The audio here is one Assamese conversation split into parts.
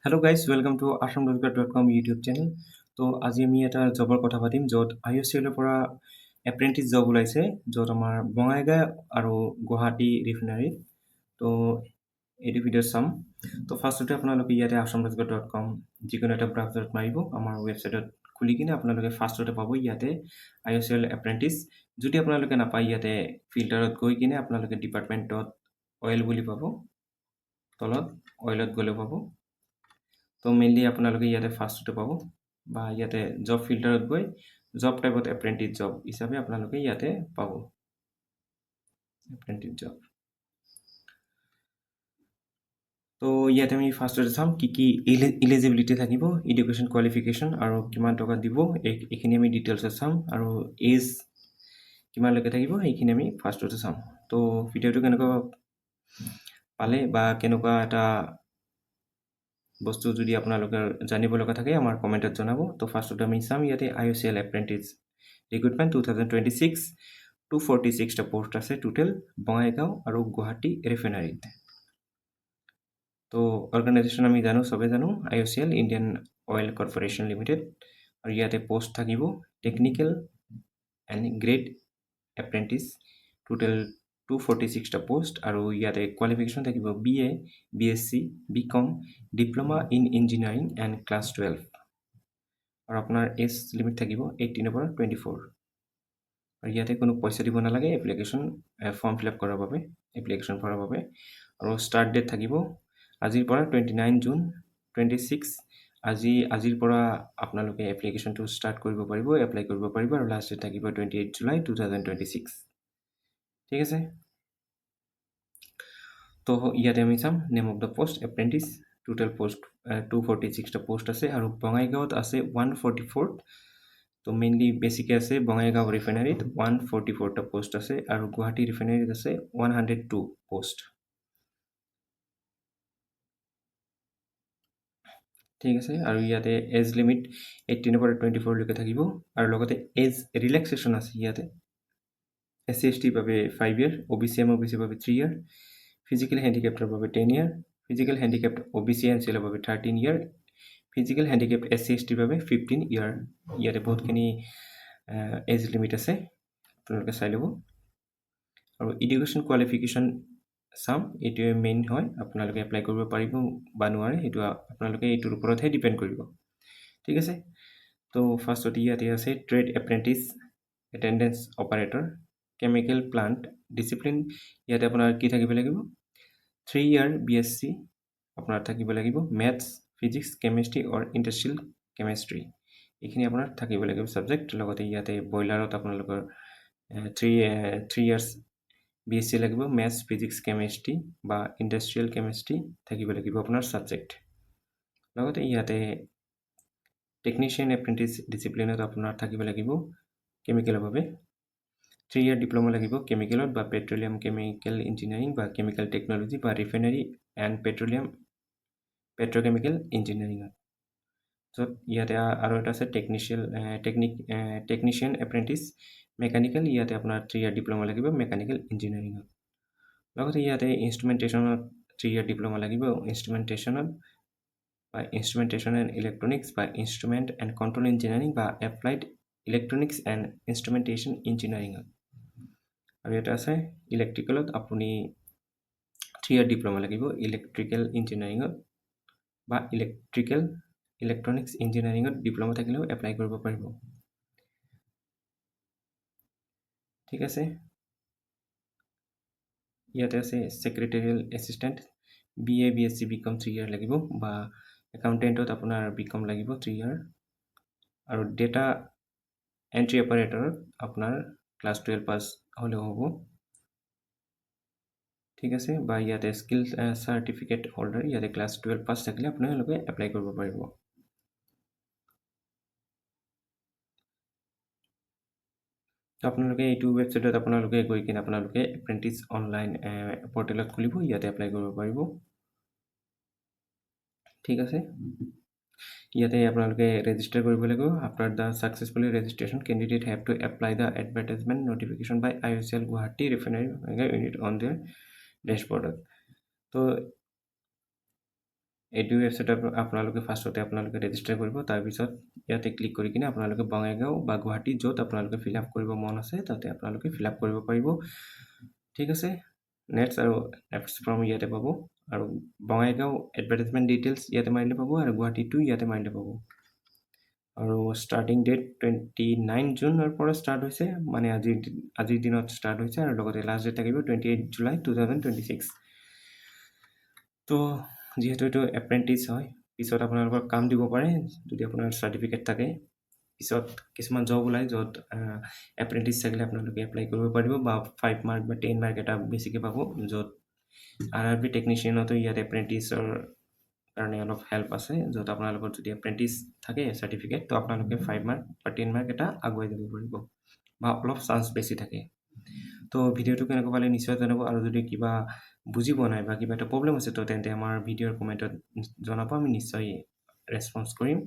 Hello guys, welcome to assamroadgar.com YouTube channel. তো আজি আমি এটা জবৰ কথা পাতিম য'ত IOCL ৰ পৰা এপ্ৰেন্টিছ জব ওলাইছে য'ত আমাৰ বঙাইগাঁও আৰু গুৱাহাটী ৰিফাইনাৰীত। তো এইটো ভিডিঅ' চাম। তো ফাৰ্ষ্টতে আপোনালোকে ইয়াতে assamroadgar.com যিকোনো এটা ব্ৰাউজাৰত মাৰিব আমাৰ ৱেবছাইটত খুলি কিনে আপোনালোকে ফাৰ্ষ্টতে পাব ইয়াতে IOCL এপ্ৰেন্টিছ। যদি আপোনালোকে নাপায় ইয়াতে ফিল্টাৰত গৈ কিনে আপোনালোকে ডিপাৰ্টমেণ্টত অইল বুলি পাব, তলত অইলত গ'লে পাব। তো মেইনলি আপোনালোকে ইয়াতে ফাৰ্ষ্টতে পাব বা ইয়াতে জব ফিল্টাৰত গৈ জব টাইপত এপ্ৰেন্টিছ জব হিচাপে আপোনালোকে ইয়াতে পাব এপ্ৰেন্টিছ জব। তো ইয়াতে আমি ফাৰ্ষ্টতে চাম কি ইলিজিবিলিটি থাকিব, এডুকেশ্যন কোৱালিফিকেশ্যন আৰু কিমান টকা দিব এইখিনি আমি ডিটেইলছত চাম আৰু এজ কিমানলৈকে থাকিব সেইখিনি আমি ফাৰ্ষ্টতে চাম। তো ভিডিঅ'টো কেনেকুৱা পালে বা কেনেকুৱা এটা বস্তু যদি আপোনালোকে জানিব লগা থাকে আমাৰ কমেণ্টত জনাব। তো ফাৰ্ষ্টতে আমি চাম ইয়াতে IOCL এপ্ৰেন্টিছ ৰিক্ৰুটমেণ্ট 2026 246টা পোষ্ট আছে টোটেল বঙাইগাঁও আৰু গুৱাহাটী ৰিফাইনাৰীত। তো অৰ্গেনাইজেশ্যন আমি জানো, চবে জানো IOCL Indian oil corporation limited. আৰু ইয়াতে পোষ্ট থাকিব technical and grade apprentice total 246টা পোষ্ট আৰু ইয়াতে কোৱালিফিকেশ্যন থাকিব BA, BSc, BCom, diploma in engineering and class 12 আৰু আপোনাৰ এজ লিমিট থাকিব 18 পৰা 24 আৰু ইয়াতে কোনো পইচা দিব নালাগে এপ্লিকেশ্যন ফৰ্ম ফিল আপ কৰাৰ বাবে, এপ্লিকেশ্যন ভৰাৰ বাবে। আৰু ষ্টাৰ্ট ডেট থাকিব আজিৰ পৰা 29 জুন 26 আজিৰ পৰা আপোনালোকে এপ্লিকেশ্যনটো ষ্টাৰ্ট কৰিব পাৰিব, এপ্লাই কৰিব পাৰিব আৰু লাষ্ট ডেট থাকিব 28 জুলাই 2026। ঠিক আছে। তো ইয়াতে আমি চাম name of the post apprentice total post 246টা পোষ্ট আছে আৰু বঙাইগাঁৱত আছে 144। তো মেইনলি বেছিকৈ আছে বঙাইগাঁও ৰিফাইনাৰীত 144টা পোষ্ট আছে আৰু গুৱাহাটী ৰিফাইনাৰীত আছে 102 পোষ্ট। ঠিক আছে। আৰু ইয়াতে এজ লিমিট 18 পৰা 24লৈকে থাকিব আৰু লগতে এজ ৰিলেক্সেশ্যন আছে ইয়াতে। SC STৰ বাবে 5 ইয়াৰ, OBC MOBCৰ বাবে 3 ইয়াৰ, ফিজিকেল হেণ্ডিকেপ্টৰ বাবে 10 ইয়াৰ, ফিজিকেল হেণ্ডিকেপ্ট OBC NCLৰ বাবে 13 ইয়াৰ, ফিজিকেল হেণ্ডিকেপ্ট SC STৰ বাবে 15 ইয়াৰ। ইয়াতে বহুতখিনি এজ লিমিট আছে, আপোনালোকে চাই ল'ব। আৰু এডুকেশ্যন কোৱালিফিকেশ্যন চাম, এইটোৱে মেইন হয়, আপোনালোকে এপ্লাই কৰিব পাৰিব বা নোৱাৰে সেইটো আপোনালোকে এইটোৰ ওপৰতহে ডিপেণ্ড কৰিব। ঠিক আছে। তো ফাৰ্ষ্টত ইয়াতে আছে trade apprentice attendant operator chemical plant discipline. ইয়াতে আপোনাৰ কি থাকিব লাগিব 3 ইয়াৰ BSc আপোনাৰ থাকিব লাগিব, মেথছ, ফিজিক্স, কেমেষ্ট্ৰি অৰ ইণ্ডাষ্ট্ৰিয়েল কেমেষ্ট্ৰি এইখিনি আপোনাৰ থাকিব লাগিব ছাবজেক্ট। লগতে ইয়াতে বইলাৰত আপোনালোকৰ 3 ইয়াৰ্ছ BSc লাগিব, মেথছ, ফিজিক্স, কেমেষ্ট্ৰি বা ইণ্ডাষ্ট্ৰিয়েল কেমেষ্ট্ৰি থাকিব লাগিব আপোনাৰ ছাবজেক্ট। লগতে ইয়াতে টেকনিচিয়ান এপ্ৰেন্টিছ ডিচিপ্লিনত আপোনাৰ থাকিব লাগিব কেমিকেলৰ বাবে 3 ইয়াৰ ডিপ্ল'মা লাগিব কেমিকেলত বা পেট্ৰলিয়াম কেমিকেল ইঞ্জিনিয়াৰিং বা কেমিকেল টেকন'লজি বা ৰিফাইনাৰী এণ্ড পেট্ৰকেমিকেল ইঞ্জিনিয়াৰিঙত। য'ত ইয়াতে আৰু এটা আছে টেকনিচিয়ান এপ্ৰেন্টিছ মেকানিকেল, ইয়াতে আপোনাৰ 3 ইয়াৰ ডিপ্ল'মা লাগিব মেকানিকেল ইঞ্জিনিয়াৰিঙত। লগতে ইয়াতে ইনষ্ট্ৰুমেণ্টেশ্যনত 3 ইয়াৰ ডিপ্ল'মা লাগিব ইনষ্ট্ৰুমেণ্টেশ্যনত বা ইনষ্ট্ৰুমেণ্টেশ্যন এণ্ড ইলেক্ট্ৰনিক্স বা ইনষ্ট্ৰুমেণ্ট এণ্ড কণ্ট্ৰল ইঞ্জিনিয়াৰিং বা এপ্লাইড ইলেক্ট্ৰনিক্স এণ্ড ইনষ্ট্ৰুমেণ্টেশ্যন ইঞ্জিনিয়াৰিঙত। আৰু এটা আছে ইলেক্ট্ৰিকেলত আপুনি 3 ইয়াৰ ডিপ্ল'মা লাগিব ইলেক্ট্ৰিকেল ইঞ্জিনিয়াৰিঙত বা ইলেক্ট্ৰনিক্স ইঞ্জিনিয়াৰিঙত ডিপ্ল'মা থাকিলেও এপ্লাই কৰিব পাৰিব। ঠিক আছে। ইয়াতে আছে ছেক্ৰেটেৰিয়েল এছিষ্টেণ্ট BA BSc BCom 3 ইয়াৰ লাগিব বা একাউণ্টেণ্টত আপোনাৰ BCom লাগিব 3 ইয়াৰ আৰু ডেটা এণ্ট্ৰি অপাৰেটৰত আপোনাৰ ক্লাছ 12 পাছ হ'লেও হ'ব। ঠিক আছে। বা ইয়াতে স্কিল চাৰ্টিফিকেট হোল্ডাৰ ইয়াতে ক্লাছ 12 পাছ থাকিলে আপোনালোকে এপ্লাই কৰিব পাৰিব। আপোনালোকে এইটো ৱেবছাইটত আপোনালোকে গৈ কিনে আপোনালোকে এপ্ৰেন্টিছ অনলাইন পৰ্টেলত খুলিব, ইয়াতে এপ্লাই কৰিব পাৰিব। ঠিক আছে। ইয়াতে আপোনালোকে ৰেজিষ্টাৰ কৰিব লাগিব। After the successfully registration candidate have to apply the advertisement notification by IOCL Guwahati refinery unit on their ডেছবৰ্ডত। তো এইটো ৱেবছাইটত আপোনালোকে ফাৰ্ষ্টতে আপোনালোকে ৰেজিষ্টাৰ কৰিব। তাৰপিছত ইয়াতে ক্লিক কৰি কিনে আপোনালোকে বঙাইগাঁও বা গুৱাহাটী য'ত আপোনালোকে ফিল আপ কৰিব মন আছে তাতে আপোনালোকে ফিল আপ কৰিব পাৰিব। ঠিক আছে, নেক্সট আৰু এপছ ফ্ৰম ইয়াতে পাব, আৰু বঙাইগাঁও এডভাৰটাইজমেণ্ট ডিটেইলছ ইয়াতে মাৰিলে পাব, আৰু গুৱাহাটীটো ইয়াতে মাৰিলে পাব। আৰু ষ্টাৰ্টিং ডেট 29 জুনৰ পৰা ষ্টাৰ্ট হৈছে, মানে আজিৰ দিনত ষ্টাৰ্ট হৈছে, আৰু লগতে লাষ্ট ডেট থাকিব 28 জুলাই 2026। তো যিহেতু এইটো এপ্ৰেণ্টিছ হয়, পিছত আপোনালোকৰ কাম দিব পাৰে যদি আপোনাৰ চাৰ্টিফিকেট থাকে। পিছত কিছুমান জব ওলায় য'ত এপ্ৰেণ্টিছ থাকিলে আপোনালোকে এপ্লাই কৰিব পাৰিব, বা 5 মাৰ্ক বা 10 মাৰ্ক এটা বেছিকৈ পাব। য'ত RRB টেকনিচিয়ানতো ইয়াত এপ্ৰেণ্টিছৰ কাৰণে অলপ হেল্প আছে, য'ত আপোনালোকৰ যদি এপ্ৰেণ্টিছ থাকে চাৰ্টিফিকেট, তো আপোনালোকে 5 মাৰ্ক বা 10 মাৰ্ক এটা আগুৱাই যাব পাৰিব, বা অলপ চান্স বেছি থাকে। তো ভিডিঅ'টো কেনেকুৱা পালে নিশ্চয় জনাব, আৰু যদি কিবা বুজি পোৱা নাই বা কিবা এটা প্ৰব্লেম আছে তো তেন্তে আমাৰ ভিডিঅ'ৰ কমেণ্টত জনাব, আমি নিশ্চয় ৰেছপন্স কৰিম।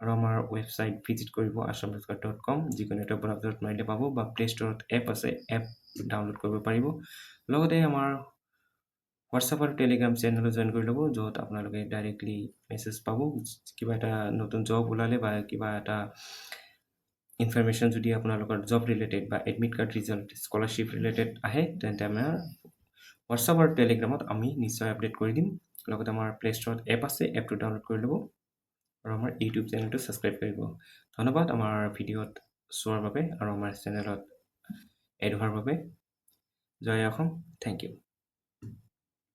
আৰু আমাৰ ৱেবছাইট ভিজিট কৰিব assamroadcard.com, যিকোনো এটা ব্ৰাউজাৰত মাৰিলে পাব, বা প্লে ষ্টৰত এপ আছে, এপ ডাউনলোড কৰিব পাৰিব। লগতে আমাৰ হোৱাটছআপ আৰু টেলিগ্ৰাম চেনেলত জইন কৰি ল'ব, য'ত আপোনালোকে ডাইৰেক্টলি মেছেজ পাব কিবা এটা নতুন জব ওলালে, বা কিবা এটা ইনফৰমেশ্যন যদি আপোনালোকৰ জব ৰিলেটেড বা admit card result scholarship related আহে, তেন্তে আমাৰ হোৱাটছআপ আৰু টেলিগ্ৰামত আমি নিশ্চয় আপডেট কৰি দিম। লগতে আমাৰ প্লে ষ্টৰত এপ আছে, এপটো ডাউনলোড কৰি ল'ব, আৰু আমাৰ ইউটিউব চেনেলটো ছাবস্ক্ৰাইব কৰিব। ধন্যবাদ আমাৰ ভিডিঅ'ত চোৱাৰ বাবে আৰু আমাৰ চেনেলত এড হোৱাৰ বাবে। জয় অসম, থেংক ইউ।